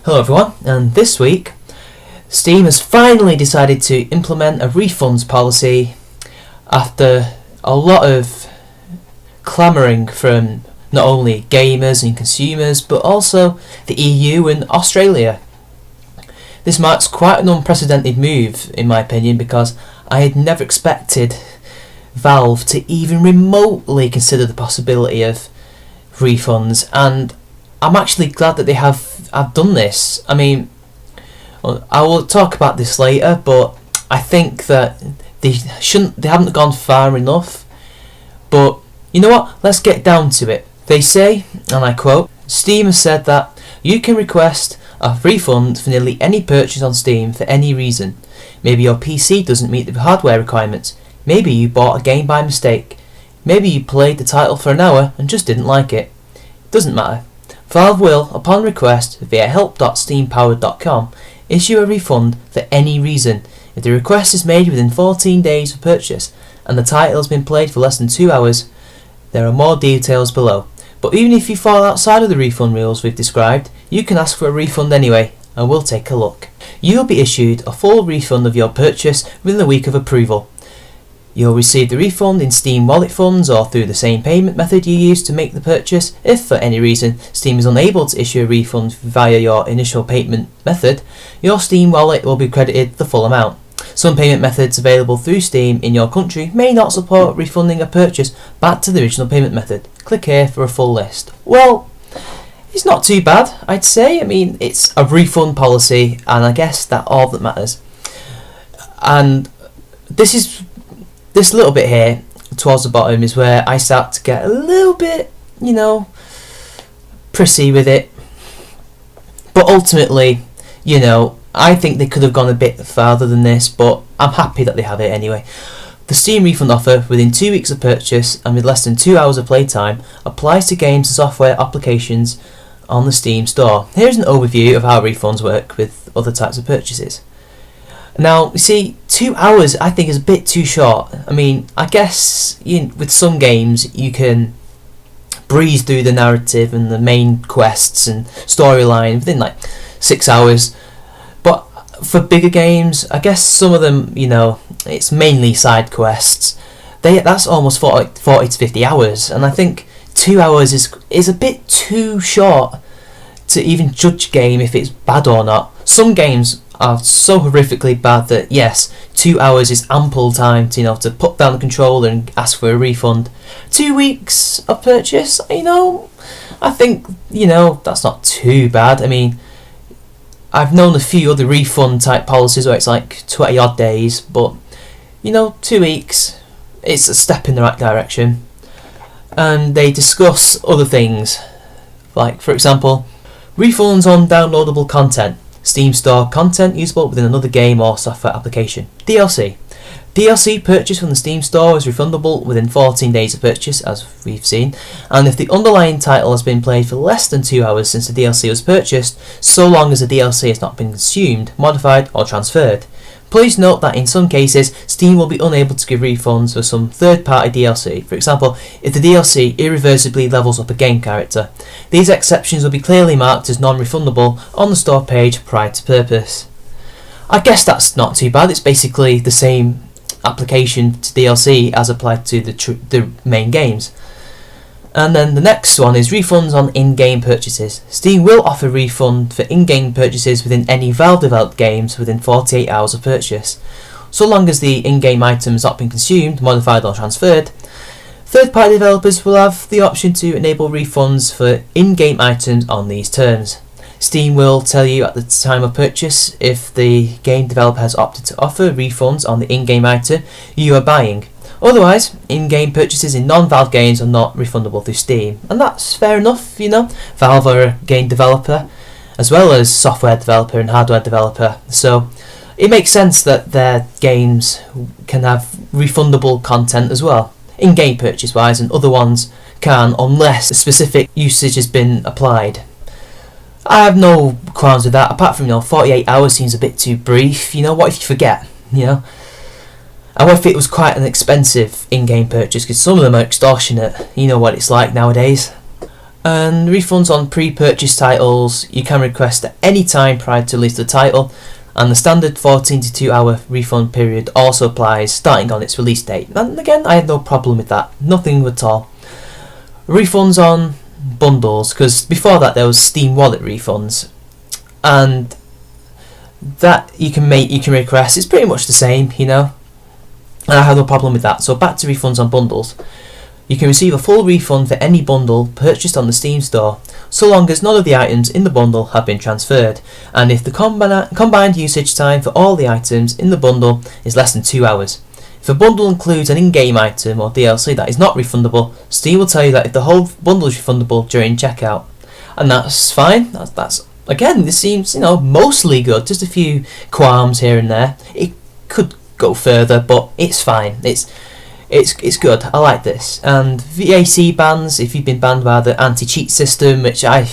Hello everyone, and this week Steam has finally decided to implement a refunds policy after a lot of clamouring from not only gamers and consumers but also the EU and Australia. This marks quite an unprecedented move in my opinion, because I had never expected Valve to even remotely consider the possibility of refunds, and I'm actually glad that they have done this. I mean, I will talk about this later, but I think that they haven't gone far enough. But you know what? Let's get down to it. They say, and I quote, Steam has said that you can request a refund for nearly any purchase on Steam for any reason. Maybe your PC doesn't meet the hardware requirements. Maybe you bought a game by mistake. Maybe you played the title for an hour and just didn't like it. It doesn't matter. Valve will, upon request via help.steampowered.com, issue a refund for any reason if the request is made within 14 days of purchase and the title has been played for less than 2 hours. There are more details below. But even if you fall outside of the refund rules we've described, you can ask for a refund anyway, and we'll take a look. You'll be issued a full refund of your purchase within a week of approval. You'll receive the refund in Steam Wallet funds or through the same payment method you used to make the purchase. If for any reason Steam is unable to issue a refund via your initial payment method, your Steam Wallet will be credited the full amount. Some payment methods available through Steam in your country may not support refunding a purchase back to the original payment method. Click here for a full list. Well, it's not too bad, I'd say. I mean, it's a refund policy, and I guess that's all that matters. And this little bit here towards the bottom is where I start to get a little bit, prissy with it. But ultimately, I think they could have gone a bit further than this, but I'm happy that they have it anyway. The Steam refund offer within 2 weeks of purchase and with less than 2 hours of playtime applies to games and software applications on the Steam store. Here's an overview of how refunds work with other types of purchases. Now, you see, 2 hours I think is a bit too short. I mean, I guess with some games you can breeze through the narrative and the main quests and storyline within like 6 hours. But for bigger games, I guess some of them, it's mainly side quests. That's almost 40 to 50 hours, and I think 2 hours is a bit too short to even judge a game if it's bad or not. Some games are so horrifically bad that yes, 2 hours is ample time to put down the controller and ask for a refund. 2 weeks of purchase, I think that's not too bad. I mean, I've known a few other refund type policies where it's like 20 odd days, but 2 weeks, it's a step in the right direction. And they discuss other things, like for example, refunds on downloadable content. Steam store content usable within another game or software application. DLC. DLC purchased from the Steam store is refundable within 14 days of purchase, as we've seen, and if the underlying title has been played for less than 2 hours since the DLC was purchased, so long as the DLC has not been consumed, modified or transferred. Please note that in some cases, Steam will be unable to give refunds for some third-party DLC, for example, if the DLC irreversibly levels up a game character. These exceptions will be clearly marked as non-refundable on the store page prior to purchase. I guess that's not too bad. It's basically the same application to DLC as applied to the main games. And then the next one is refunds on in-game purchases. Steam will offer refund for in-game purchases within any Valve-developed games within 48 hours of purchase, so long as the in-game item has not been consumed, modified or transferred. Third-party developers will have the option to enable refunds for in-game items on these terms. Steam will tell you at the time of purchase if the game developer has opted to offer refunds on the in-game item you are buying. Otherwise, in-game purchases in non-Valve games are not refundable through Steam, and that's fair enough, Valve are a game developer, as well as software developer and hardware developer, so it makes sense that their games can have refundable content as well, in-game purchase-wise, and other ones can, unless a specific usage has been applied. I have no qualms with that, apart from 48 hours seems a bit too brief. What if you forget, And what if it was quite an expensive in-game purchase, because some of them are extortionate. You know what it's like nowadays. And refunds on pre-purchase titles you can request at any time prior to release of the title, and the standard 14 to 2 hour refund period also applies starting on its release date. And again, I have no problem with that, nothing at all. Refunds on bundles, because before that there was Steam Wallet refunds, and that you can request. It's pretty much the same, and I have no problem with that. So back to refunds on bundles. You can receive a full refund for any bundle purchased on the Steam store, so long as none of the items in the bundle have been transferred, and if the combined usage time for all the items in the bundle is less than 2 hours. If a bundle includes an in-game item or DLC that is not refundable, Steam will tell you that if the whole bundle is refundable during checkout. And that's fine. That's again, this seems, mostly good. Just a few qualms here and there. It could go further, but it's fine. It's good. I like this. And VAC bans, if you've been banned by the anti-cheat system, which I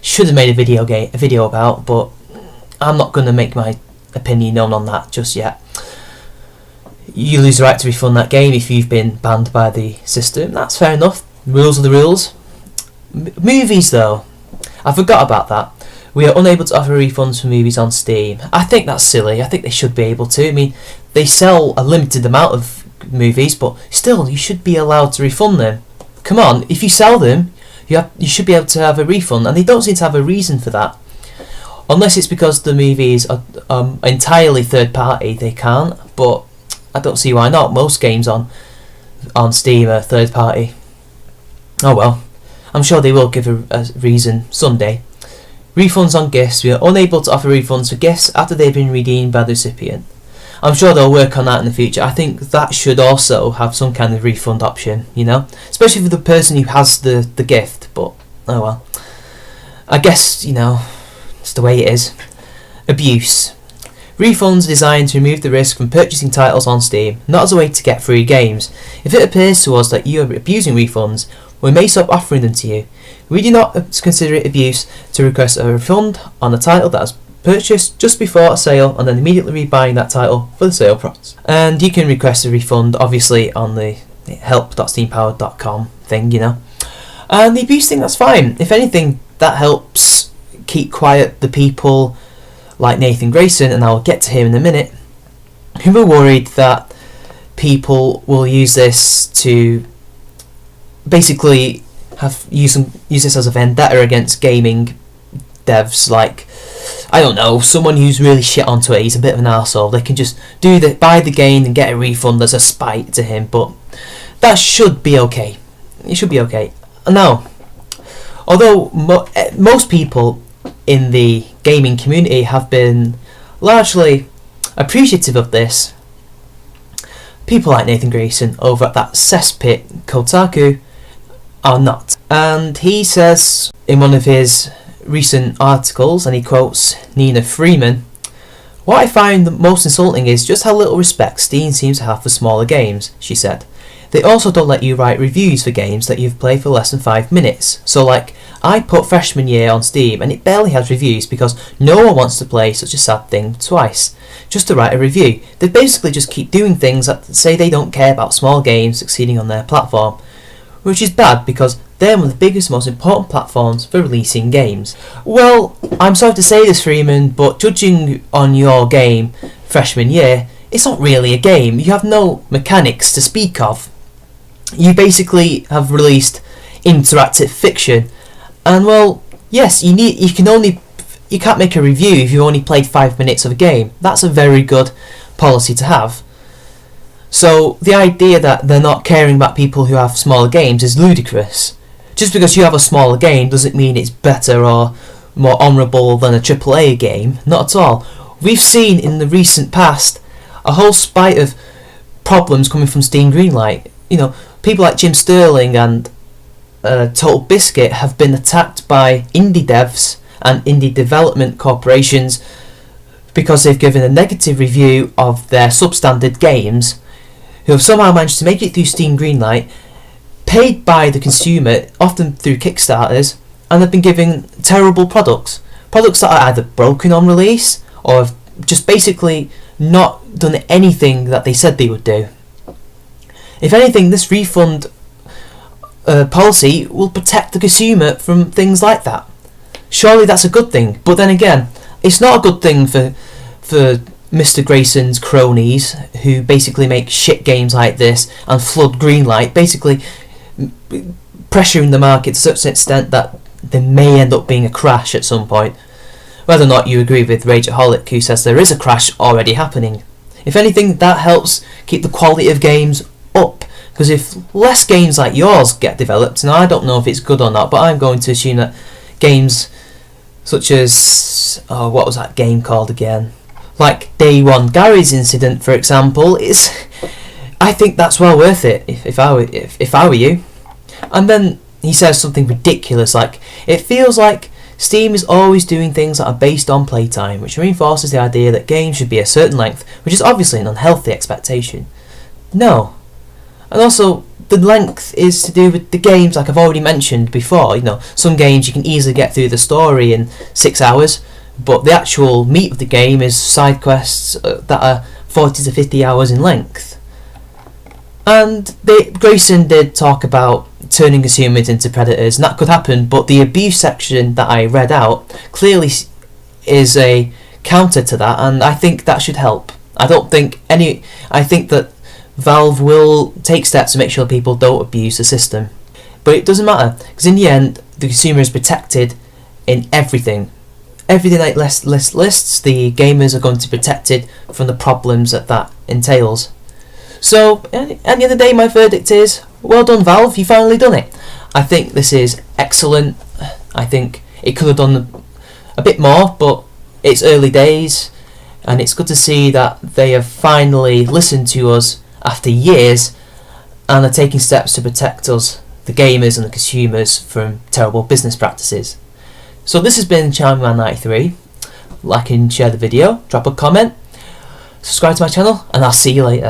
should have made a video about, but I'm not going to make my opinion known on that just yet. You lose the right to refund that game if you've been banned by the system. That's fair enough. Rules are the rules. Movies, though, I forgot about that. We are unable to offer refunds for movies on Steam. I think that's silly. I think they should be able to. I mean, they sell a limited amount of movies, but still, you should be allowed to refund them. Come on, if you sell them, you should be able to have a refund, and they don't seem to have a reason for that. Unless it's because the movies are entirely third party, they can't, but I don't see why not. Most games on Steam are third party. Oh well, I'm sure they will give a reason someday. Refunds on gifts. We are unable to offer refunds for gifts after they've been redeemed by the recipient. I'm sure they'll work on that in the future. I think that should also have some kind of refund option, especially for the person who has the gift, but oh well. I guess, it's the way it is. Abuse. Refunds are designed to remove the risk from purchasing titles on Steam, not as a way to get free games. If it appears to us that you are abusing refunds, we may stop offering them to you. We do not consider it abuse to request a refund on a title that has purchased just before a sale and then immediately rebuying that title for the sale price. And you can request a refund, obviously, on the help.steampowered.com thing, And the abuse thing, that's fine. If anything, that helps keep quiet the people like Nathan Grayson, and I'll get to him in a minute, who were worried that people will use this to basically use this as a vendetta against gaming devs. Like, I don't know, someone who's really shit on Twitter, he's a bit of an arsehole, they can just buy the game and get a refund as a spite to him, but that should be okay. It should be okay. Now, although most people in the gaming community have been largely appreciative of this, people like Nathan Grayson over at that cesspit Kotaku are not. And he says in one of his recent articles, and he quotes Nina Freeman, "What I find the most insulting is just how little respect Steam seems to have for smaller games," she said. "They also don't let you write reviews for games that you've played for less than 5 minutes. So like, I put Freshman Year on Steam and it barely has reviews because no one wants to play such a sad thing twice, just to write a review. They basically just keep doing things that say they don't care about small games succeeding on their platform, which is bad because they're one of the biggest, most important platforms for releasing games." Well, I'm sorry to say this, Freeman, but judging on your game, Freshman Year, it's not really a game. You have no mechanics to speak of. You basically have released interactive fiction, and well, yes, you can't make a review if you only played 5 minutes of a game. That's a very good policy to have. So the idea that they're not caring about people who have smaller games is ludicrous. Just because you have a smaller game doesn't mean it's better or more honourable than a AAA game. Not at all. We've seen in the recent past a whole spite of problems coming from Steam Greenlight. People like Jim Sterling and Total Biscuit have been attacked by indie devs and indie development corporations because they've given a negative review of their substandard games, who have somehow managed to make it through Steam Greenlight, paid by the consumer, often through Kickstarters, and have been given terrible products that are either broken on release or have just basically not done anything that they said they would do. If anything, this refund policy will protect the consumer from things like that. Surely that's a good thing. But then again, it's not a good thing for Mr. Grayson's cronies, who basically make shit games like this and flood Greenlight, basically pressuring the market to such an extent that there may end up being a crash at some point. Whether or not you agree with Rageaholic, who says there is a crash already happening. If anything, that helps keep the quality of games up, because if less games like yours get developed, and I don't know if it's good or not, but I'm going to assume that games such as, what was that game called again? Like Day One Gary's Incident, for example, I think that's well worth it if I were you. And then he says something ridiculous like, it feels like Steam is always doing things that are based on playtime, which reinforces the idea that games should be a certain length, which is obviously an unhealthy expectation. No. And also, the length is to do with the games, like I've already mentioned before. Some games you can easily get through the story in 6 hours, but the actual meat of the game is side quests that are 40 to 50 hours in length. And Grayson did talk about turning consumers into predators, and that could happen, but the abuse section that I read out clearly is a counter to that, and I think that should help. I think that Valve will take steps to make sure people don't abuse the system. But it doesn't matter, because in the end, the consumer is protected in everything. Everything like lists, the gamers are going to be protected from the problems that entails. So, at the end of the day, my verdict is, well done Valve, you finally done it. I think this is excellent. I think it could have done a bit more, but it's early days, and it's good to see that they have finally listened to us after years and are taking steps to protect us, the gamers and the consumers, from terrible business practices. So this has been CharmingMan93. Like and share the video, drop a comment, subscribe to my channel, and I'll see you later.